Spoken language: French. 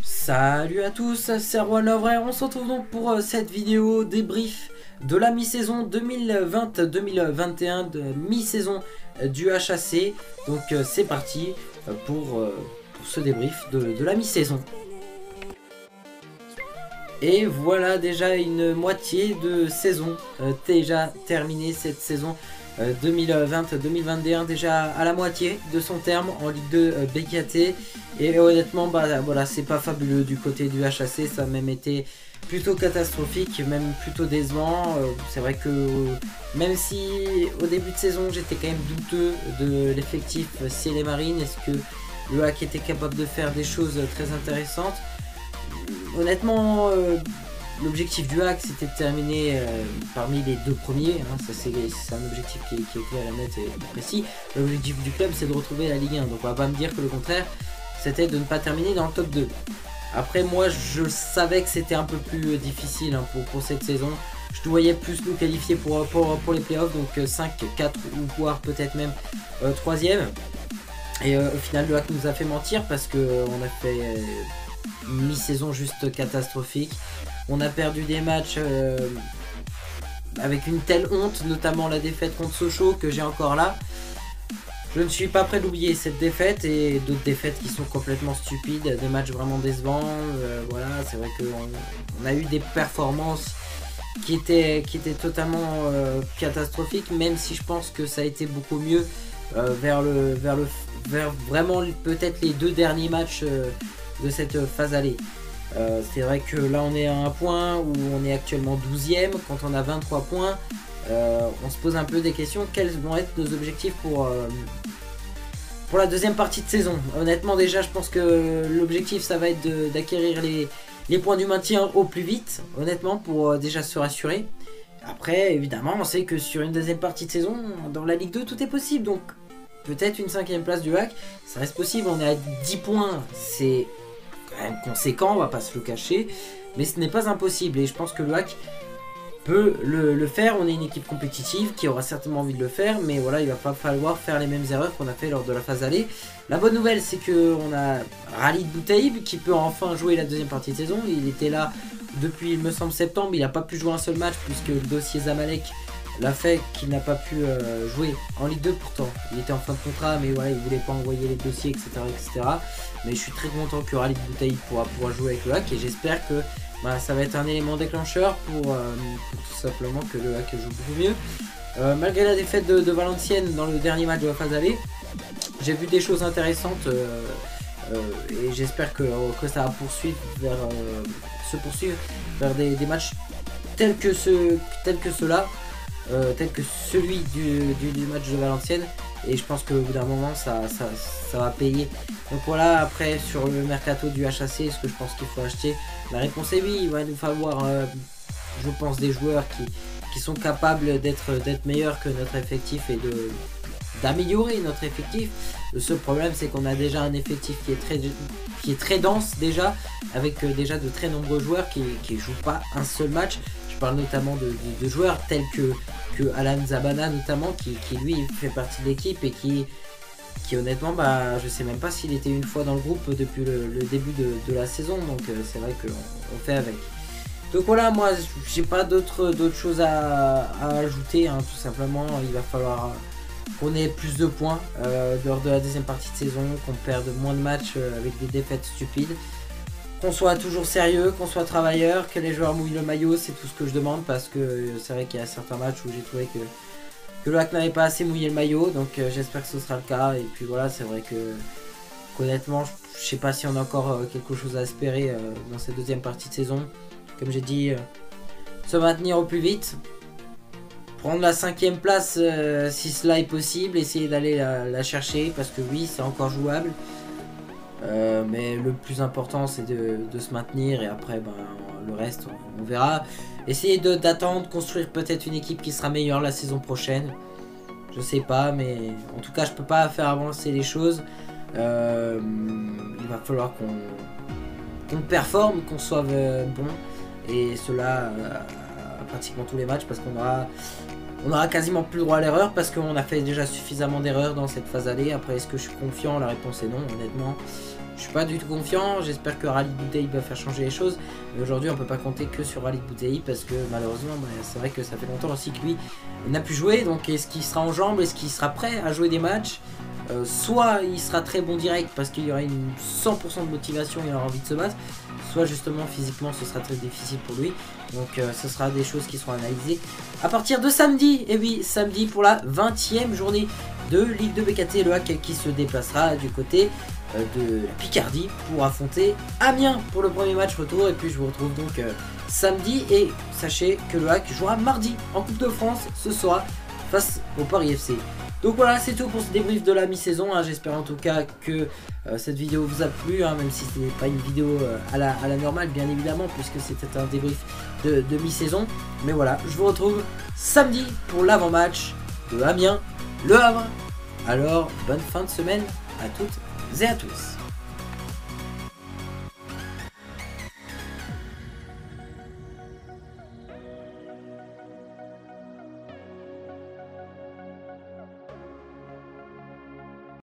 Salut à tous, c'est Erwan Lovray. On se retrouve donc pour cette vidéo débrief de la mi-saison 2020-2021, de mi-saison du HAC. Donc c'est parti pour ce débrief de la mi-saison. Et voilà déjà une moitié de saison déjà terminée, cette saison 2020-2021, déjà à la moitié de son terme en Ligue 2 BKT. Et honnêtement, voilà, c'est pas fabuleux du côté du HAC, ça a même été plutôt catastrophique, même plutôt décevant. C'est vrai que même si au début de saison j'étais quand même douteux de l'effectif Ciel et Marine, est-ce que le HAC était capable de faire des choses très intéressantes? Honnêtement, l'objectif du HAC c'était de terminer parmi les deux premiers, hein. Ça c'est un objectif qui est clair et net et précis. L'objectif du club c'est de retrouver la Ligue 1, donc on va pas me dire que le contraire c'était de ne pas terminer dans le top 2. Après moi je savais que c'était un peu plus difficile, hein, pour cette saison. Je voyais plus nous qualifier pour les playoffs, donc 5, 4 ou voire peut-être même 3ème. Et au final le HAC nous a fait mentir parce qu'on a fait une mi-saison juste catastrophique. On a perdu des matchs avec une telle honte, notamment la défaite contre Sochaux que j'ai encore là. Je ne suis pas prêt d'oublier cette défaite et d'autres défaites qui sont complètement stupides, des matchs vraiment décevants. Voilà, c'est vrai qu'on a eu des performances qui étaient totalement catastrophiques, même si je pense que ça a été beaucoup mieux vers vraiment peut-être les deux derniers matchs de cette phase aller. C'est vrai que là on est à un point où on est actuellement 12ème, quand on a 23 points, on se pose un peu des questions, quels vont être nos objectifs pour la deuxième partie de saison. Honnêtement déjà je pense que l'objectif ça va être d'acquérir les points du maintien au plus vite, honnêtement, pour déjà se rassurer. Après évidemment on sait que sur une deuxième partie de saison, dans la Ligue 2 tout est possible, donc peut-être une 5ème place du HAC, ça reste possible. On est à 10 points, c'est quand même conséquent, on va pas se le cacher, mais ce n'est pas impossible et je pense que le HAC peut le faire. On est une équipe compétitive qui aura certainement envie de le faire, mais voilà, il va pas falloir faire les mêmes erreurs qu'on a fait lors de la phase aller. La bonne nouvelle c'est qu'on a Ralid Boutaïb qui peut enfin jouer la deuxième partie de saison. Il était là depuis il me semble septembre, il n'a pas pu jouer un seul match puisque le dossier Zamalek l'a fait qu'il n'a pas pu jouer en Ligue 2. Pourtant il était en fin de contrat, mais voilà, il voulait pas envoyer les dossiers, etc. Mais je suis très content que Ralid Boutaïb pourra jouer avec le HAC et j'espère que ça va être un élément déclencheur pour tout simplement que le HAC joue beaucoup mieux. Malgré la défaite de Valenciennes dans le dernier match de la phase aller, j'ai vu des choses intéressantes et j'espère que ça va se poursuivre vers des matchs tels que celui du match de Valenciennes, et je pense qu'au bout d'un moment ça va payer. Donc voilà, après sur le mercato du HAC, est-ce que je pense qu'il faut acheter? La réponse est oui, il va nous falloir je pense des joueurs qui sont capables d'être meilleurs que notre effectif et d'améliorer notre effectif. Le seul problème c'est qu'on a déjà un effectif qui est très dense déjà, avec déjà de très nombreux joueurs qui jouent pas un seul match. Je parle notamment de joueurs tels que Alan Zabana notamment, qui lui fait partie de l'équipe et qui honnêtement je sais même pas s'il était une fois dans le groupe depuis le début de la saison, donc c'est vrai qu'on fait avec. Donc voilà, moi j'ai pas d'autres choses à ajouter, hein. Tout simplement il va falloir qu'on ait plus de points lors de la deuxième partie de saison, qu'on perde moins de matchs avec des défaites stupides, qu'on soit toujours sérieux, qu'on soit travailleur, que les joueurs mouillent le maillot. C'est tout ce que je demande, parce que c'est vrai qu'il y a certains matchs où j'ai trouvé que le HAC n'avait pas assez mouillé le maillot, donc j'espère que ce sera le cas. Et puis voilà, c'est vrai qu'honnêtement je sais pas si on a encore quelque chose à espérer dans cette deuxième partie de saison. Comme j'ai dit, se maintenir au plus vite, prendre la 5ème place si cela est possible, essayer d'aller la chercher, parce que oui, c'est encore jouable. Mais le plus important c'est de se maintenir, et après le reste on verra. Essayer d'attendre, construire peut-être une équipe qui sera meilleure la saison prochaine. Je sais pas, mais en tout cas je peux pas faire avancer les choses. Il va falloir qu'on performe, qu'on soit bon, et cela à pratiquement tous les matchs, parce qu'on aura quasiment plus le droit à l'erreur, parce qu'on a fait déjà suffisamment d'erreurs dans cette phase aller. Après, est-ce que je suis confiant? La réponse est non, honnêtement. Je suis pas du tout confiant, j'espère que Rally Boudei va faire changer les choses. Mais aujourd'hui on peut pas compter que sur Rally Boudei parce que malheureusement c'est vrai que ça fait longtemps aussi que lui n'a pu jouer. Donc est-ce qu'il sera en jambes, est-ce qu'il sera prêt à jouer des matchs? Soit il sera très bon direct parce qu'il y aura une 100% de motivation, il aura envie de se battre. Soit justement physiquement ce sera très difficile pour lui. Donc ce sera des choses qui seront analysées à partir de samedi. Et oui, samedi pour la 20e journée de Ligue 2 BKT, le HAC qui se déplacera du côté de la Picardie pour affronter Amiens pour le premier match retour. Et puis je vous retrouve donc samedi. Et sachez que le HAC jouera mardi en Coupe de France ce soir face au Paris FC. Donc voilà, c'est tout pour ce débrief de la mi-saison. J'espère en tout cas que cette vidéo vous a plu, même si ce n'est pas une vidéo à la normale, bien évidemment, puisque c'était un débrief de mi-saison. Mais voilà, je vous retrouve samedi pour l'avant-match de Amiens, Le Havre. Alors, bonne fin de semaine à toutes et à tous.